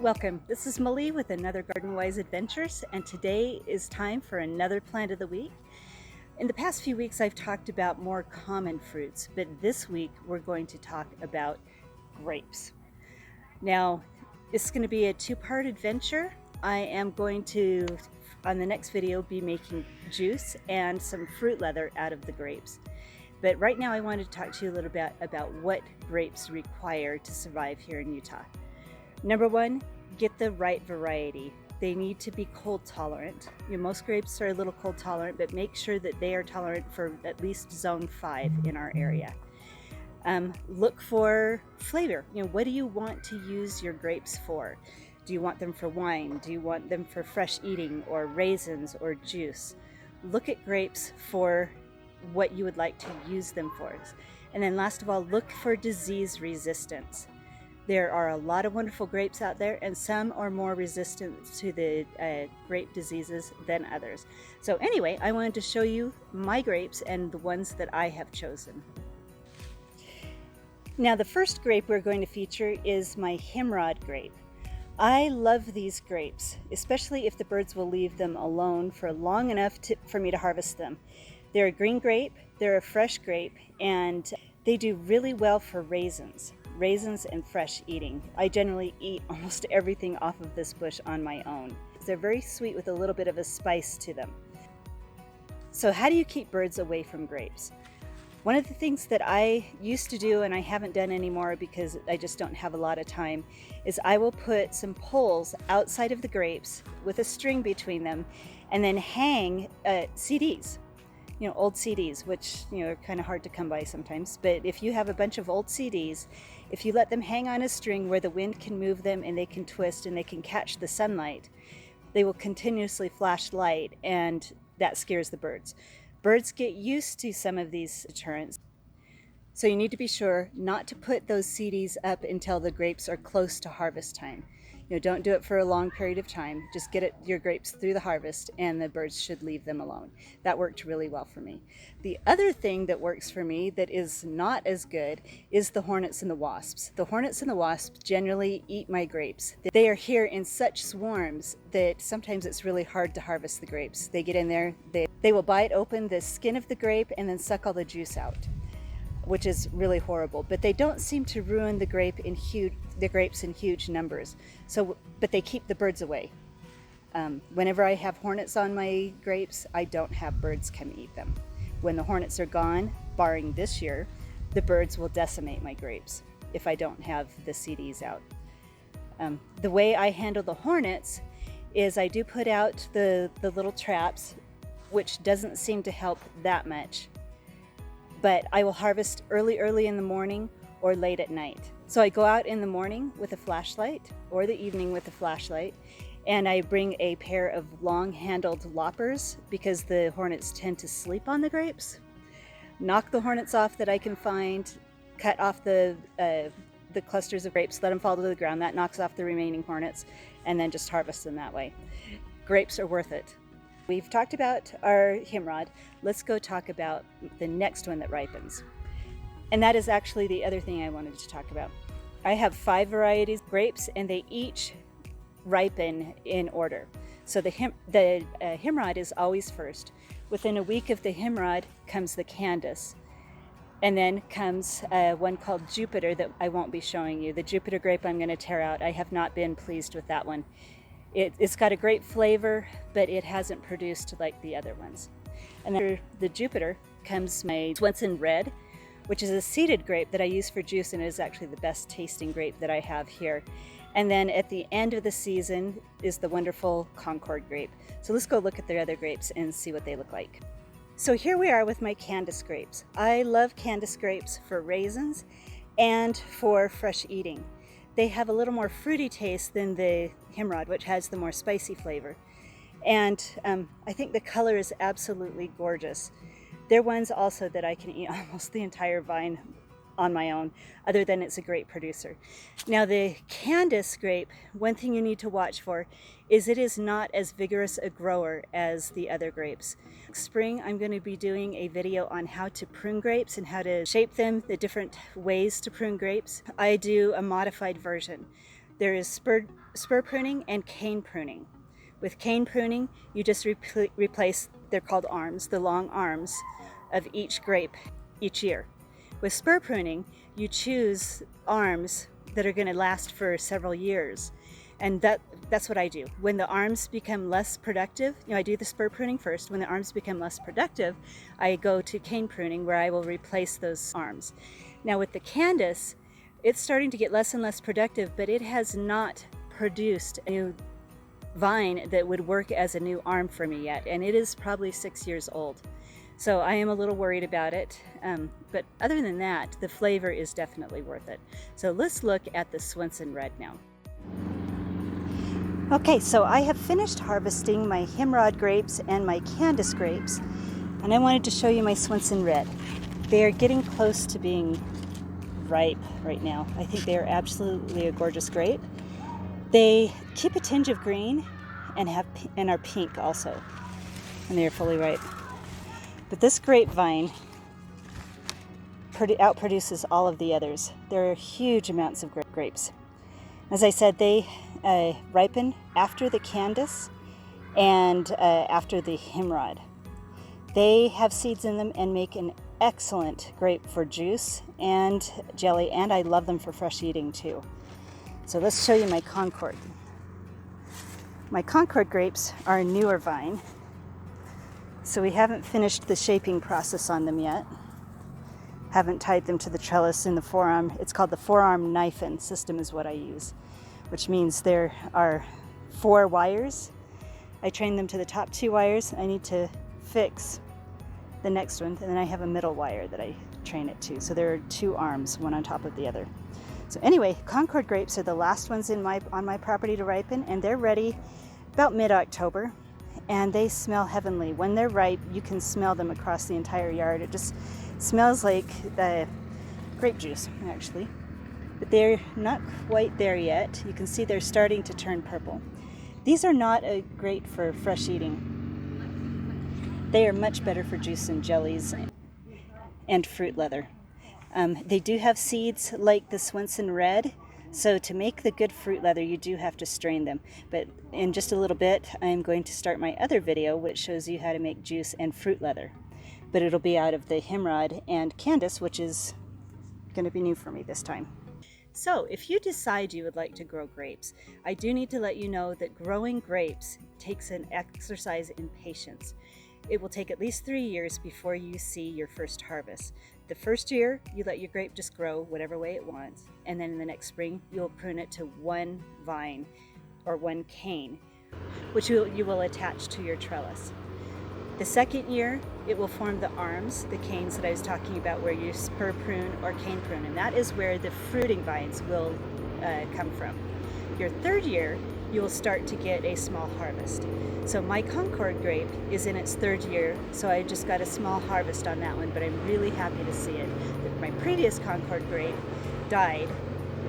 Welcome. This is Malie with another Garden Wise Adventures, and today is time for another plant of the week. In the past few weeks, I've talked about more common fruits, but this week we're going to talk about grapes. Now, it's going to be a two-part adventure. I am going to, on the next video, be making juice and some fruit leather out of the grapes. But right now I wanted to talk to you a little bit about what grapes require to survive here in Utah. Number one, get the right variety. They need to be cold tolerant. Most grapes are a little cold tolerant, but make sure that they are tolerant for at least zone 5 in our area. Look for flavor. What do you want to use your grapes for? Do you want them for wine? Do you want them for fresh eating or raisins or juice? Look at grapes for what you would like to use them for. And then last of all, look for disease resistance. There are a lot of wonderful grapes out there, and some are more resistant to the grape diseases than others. So anyway, I wanted to show you my grapes and the ones that I have chosen. Now, the first grape we're going to feature is my Hamrod grape. I love these grapes, especially if the birds will leave them alone for long enough for me to harvest them. They're a green grape, they're a fresh grape, and they do really well for raisins and fresh eating. I generally eat almost everything off of this bush on my own. They're very sweet with a little bit of a spice to them. So how do you keep birds away from grapes? One of the things that I used to do, and I haven't done anymore because I just don't have a lot of time, is I will put some poles outside of the grapes with a string between them and then hang CDs. Old CDs, which are kind of hard to come by sometimes. But if you have a bunch of old CDs, if you let them hang on a string where the wind can move them and they can twist and they can catch the sunlight, they will continuously flash light, and that scares the birds. Birds get used to some of these deterrents. So you need to be sure not to put those CDs up until the grapes are close to harvest time. Don't do it for a long period of time. Just get your grapes through the harvest and the birds should leave them alone. That worked really well for me. The other thing that works for me that is not as good is the hornets and the wasps. The hornets and the wasps generally eat my grapes. They are here in such swarms that sometimes it's really hard to harvest the grapes. They get in there, they will bite open the skin of the grape and then suck all the juice out, which is really horrible. But they don't seem to ruin the grapes in huge numbers. But they keep the birds away. Whenever I have hornets on my grapes, I don't have birds come eat them. When the hornets are gone, barring this year, the birds will decimate my grapes if I don't have the CDs out. The way I handle the hornets is I do put out the little traps, which doesn't seem to help that much. But I will harvest early in the morning or late at night. So I go out in the morning with a flashlight or the evening with a flashlight, and I bring a pair of long-handled loppers because the hornets tend to sleep on the grapes. Knock the hornets off that I can find, cut off the clusters of grapes, let them fall to the ground. That knocks off the remaining hornets, and then just harvest them that way. Grapes are worth it. We've talked about our Hamrod. Let's go talk about the next one that ripens. And that is actually the other thing I wanted to talk about. I have 5 varieties of grapes, and they each ripen in order. So the Hamrod is always first. Within a week of the Hamrod comes the Candice. And then comes one called Jupiter that I won't be showing you. The Jupiter grape I'm going to tear out. I have not been pleased with that one. It's got a great flavor, but it hasn't produced like the other ones. And then after the Jupiter comes my Swenson red, which is a seeded grape that I use for juice, and it is actually the best tasting grape that I have here. And then at the end of the season is the wonderful Concord grape. So let's go look at the other grapes and see what they look like. So here we are with my Candice grapes. I love Candice grapes for raisins and for fresh eating. They have a little more fruity taste than the Hamrod, which has the more spicy flavor. And I think the color is absolutely gorgeous. They're ones also that I can eat almost the entire vine on my own, other than it's a great producer. Now the Candice grape, one thing you need to watch for is it is not as vigorous a grower as the other grapes. Spring, I'm going to be doing a video on how to prune grapes and how to shape them, the different ways to prune grapes. I do a modified version. There is spur pruning and cane pruning. With cane pruning, you just replace, they're called arms, the long arms of each grape each year. With spur pruning, you choose arms that are going to last for several years. And that's what I do. When the arms become less productive, I do the spur pruning first. When the arms become less productive, I go to cane pruning, where I will replace those arms. Now with the Candice, it's starting to get less and less productive, but it has not produced a new vine that would work as a new arm for me yet, and it is probably 6 years old. So I am a little worried about it, but other than that, the flavor is definitely worth it. So let's look at the Swenson Red now. Okay, so I have finished harvesting my Hamrod grapes and my Candice grapes, and I wanted to show you my Swenson Red. They are getting close to being ripe right now. I think they are absolutely a gorgeous grape. They keep a tinge of green and are pink also, and they are fully ripe. But this grapevine outproduces all of the others. There are huge amounts of grapes. As I said, they ripen after the Candice and after the Hamrod. They have seeds in them and make an excellent grape for juice and jelly, and I love them for fresh eating too. So let's show you my Concord. My Concord grapes are a newer vine, so we haven't finished the shaping process on them yet. Haven't tied them to the trellis in the forearm. It's called the forearm knife-in system is what I use, which means there are 4 wires. I train them to the top 2 wires. I need to fix the next one, and then I have a middle wire that I train it to. So there are 2 arms, one on top of the other. So anyway, Concord grapes are the last ones on my property to ripen, and they're ready about mid-October, and they smell heavenly. When they're ripe, you can smell them across the entire yard. It just smells like grape juice, actually. But they're not quite there yet. You can see they're starting to turn purple. These are not great for fresh eating. They are much better for juice and jellies and fruit leather. They do have seeds like the Swenson Red, so to make the good fruit leather you do have to strain them. But in just a little bit I'm going to start my other video which shows you how to make juice and fruit leather. But it'll be out of the Hamrod and Candice, which is going to be new for me this time. So if you decide you would like to grow grapes, I do need to let you know that growing grapes takes an exercise in patience. It will take at least 3 years before you see your first harvest. The first year, you let your grape just grow whatever way it wants, and then in the next spring, you'll prune it to one vine or one cane, which you will attach to your trellis. The second year, it will form the arms, the canes that I was talking about, where you spur prune or cane prune, and that is where the fruiting vines will come from. Your third year, you will start to get a small harvest. So my Concord grape is in its 3rd year, so I just got a small harvest on that one, but I'm really happy to see it. My previous Concord grape died.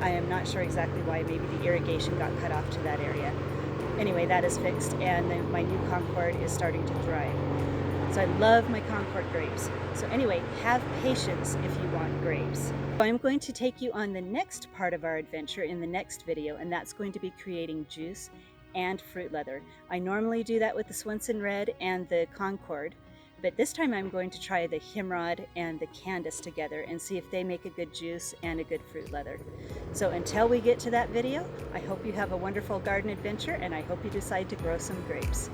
I am not sure exactly why. Maybe the irrigation got cut off to that area. Anyway, that is fixed, and then my new Concord is starting to thrive. So I love my Concord grapes. So anyway, have patience if you want grapes. I'm going to take you on the next part of our adventure in the next video, and that's going to be creating juice and fruit leather. I normally do that with the Swenson Red and the Concord, but this time I'm going to try the Hamrod and the Candice together and see if they make a good juice and a good fruit leather. So until we get to that video, I hope you have a wonderful garden adventure, and I hope you decide to grow some grapes.